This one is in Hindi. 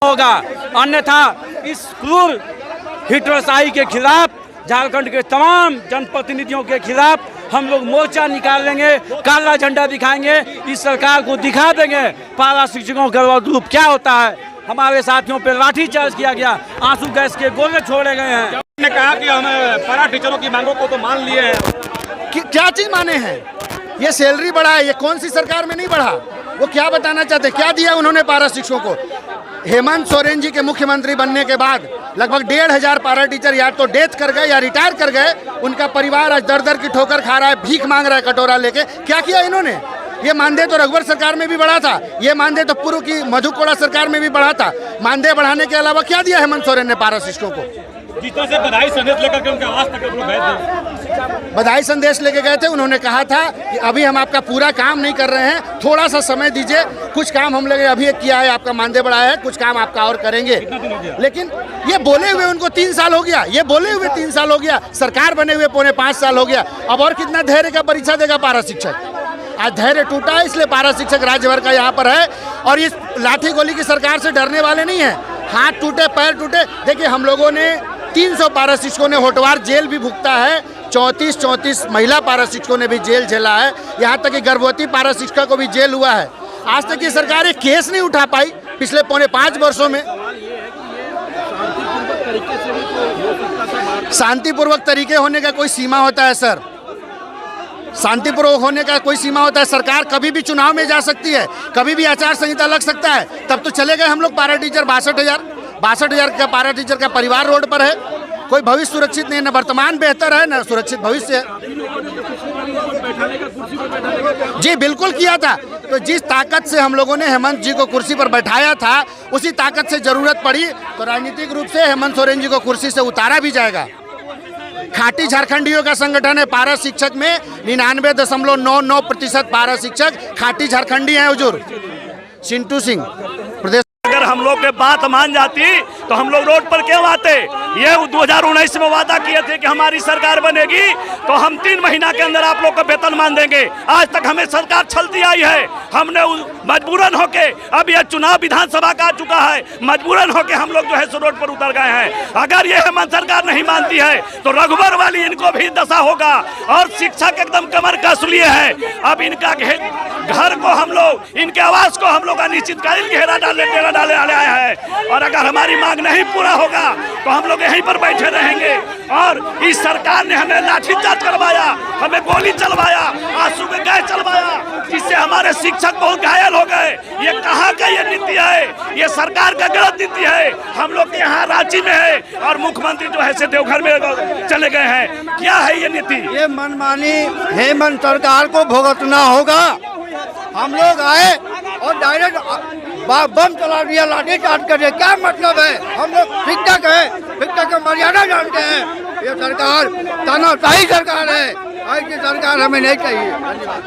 होगा, अन्यथा इस क्रूर हिटलरशाही के खिलाफ झारखंड के तमाम जनप्रतिनिधियों के खिलाफ हम लोग मोर्चा निकाल लेंगे, काला झंडा दिखाएंगे, इस सरकार को दिखा देंगे पारा शिक्षकों का रूप क्या होता है। हमारे साथियों पर लाठीचार्ज किया गया, आंसू गैस के गोले छोड़े गए हैं। ने कहा कि हम पारा टीचरों की मांगों को तो मान लिए हैं। क्या चीज माने हैं? ये सैलरी बढ़ा है, ये कौन सी सरकार में नहीं बढ़ा? वो क्या बताना चाहते, क्या दिया उन्होंने पारा शिक्षकों को? हेमंत सोरेन जी के मुख्यमंत्री बनने के बाद लगभग 1,500 पारा टीचर या तो डेथ कर गए या रिटायर कर गए। उनका परिवार आज दर दर की ठोकर खा रहा है, भीख मांग रहा है कटोरा लेके। क्या किया इन्होंने? ये मानदेय तो रघुवर सरकार में भी बढ़ा था, ये मानदेय तो पूर्व की मधु कोड़ा सरकार में भी बढ़ा था। मानदेय बढ़ाने के अलावा क्या दिया हेमंत सोरेन ने पारा शिक्षकों को? जिस तरह से बधाई संदेश लेकर के उनके आवास तक लोग गए थे, बधाई संदेश लेके गए थे। उन्होंने कहा था कि अभी हम आपका पूरा काम नहीं कर रहे हैं, थोड़ा सा समय दीजिए, कुछ काम हम लोग अभी किया है, आपका मानदेय बढ़ाया है, कुछ काम आपका और करेंगे। लेकिन ये बोले हुए उनको 3 साल हो गया, ये बोले हुए 3 साल हो गया, सरकार बने हुए 4.5 साल हो गया। अब और कितना धैर्य का परीक्षा देगा पारा शिक्षक? आज धैर्य टूटा है, इसलिए पारा शिक्षक राज्य भर का यहाँ पर है। और इस लाठी गोली की सरकार से डरने वाले नहीं है। हाथ टूटे, पैर टूटे। देखिए, हम लोगों ने 300 पारा शिक्षकों ने होटवार जेल भी भुगता है, 34 महिला पारा शिक्षकों ने भी जेल झेला है, यहाँ तक कि गर्भवती पारा शिक्षिका को भी जेल हुआ है। आज तक ये सरकार एक केस नहीं उठा पाई पिछले 4.5 वर्षों में। शांतिपूर्वक तरीके होने का कोई सीमा होता है सर, शांतिपूर्वक होने का कोई सीमा होता है। सरकार कभी भी चुनाव में जा सकती है, कभी भी आचार संहिता लग सकता है। तब तो चले गए हम लोग पारा टीचर 62,000 का पारा टीचर का परिवार रोड पर है। कोई भविष्य सुरक्षित नहीं है, न वर्तमान बेहतर है न सुरक्षित भविष्य है। जी बिल्कुल किया था। तो जिस ताकत से हम लोगों ने हेमंत जी को कुर्सी पर बैठाया था, उसी ताकत से जरूरत पड़ी तो राजनीतिक रूप से हेमंत सोरेन जी को कुर्सी से उतारा भी जाएगा। खाटी झारखंडियों का संगठन है पारा शिक्षक में 99.99% पारा शिक्षक खाटी झारखंडी हैं। हुजूर चिंटू सिंह प्रदेश। अगर हम लोग के बात मान जाती तो हम लोग रोड पर क्यों आते? ये 2019 में वादा किए थे कि हमारी सरकार बनेगी तो हम 3 महीना के अंदर आप लोग का वेतन मान देंगे। आज तक हमें सरकार छलती आई है। हमने मजबूरन होके, अब यह चुनाव विधानसभा का आ चुका है, मजबूरन होके हम लोग जो है सो रोड पर उतर गए हैं। अगर ये हेमंत सरकार नहीं मानती है तो रघुवर वाली इनको भी दशा होगा। और शिक्षक एकदम कमर कस लिए है। अब इनका घर को हम लोग, इनके आवास को हम लोग अनिश्चितकालीन घेरा डाले आए हैं। और अगर हमारी मांग नहीं पूरा होगा तो हम लोग यहीं पर बैठे रहेंगे। और इस सरकार ने हमें लाठीचार्ज करवाया, हमें गोली चलवाया, आंसू में गैस चलवाया, जिससे हमारे शिक्षक बहुत घायल हो गए। ये कहाँ का ये नीति है? ये सरकार का गलत नीति है। हम लोग के यहाँ रांची में है और मुख्यमंत्री जो है से देवघर में चले गए हैं। क्या है ये नीति? ये मनमानी हेमंत सरकार को भुगतना होगा। हम लोग आए और डायरेक्ट बम चला दिया, लाठी चार्ज कर दिया। क्या मतलब है? हम लोग शिक्षक है, शिक्षक का मर्यादा जानते हैं। ये सरकार तानाशाही सरकार है, ऐसी सरकार हमें नहीं चाहिए। धन्यवाद।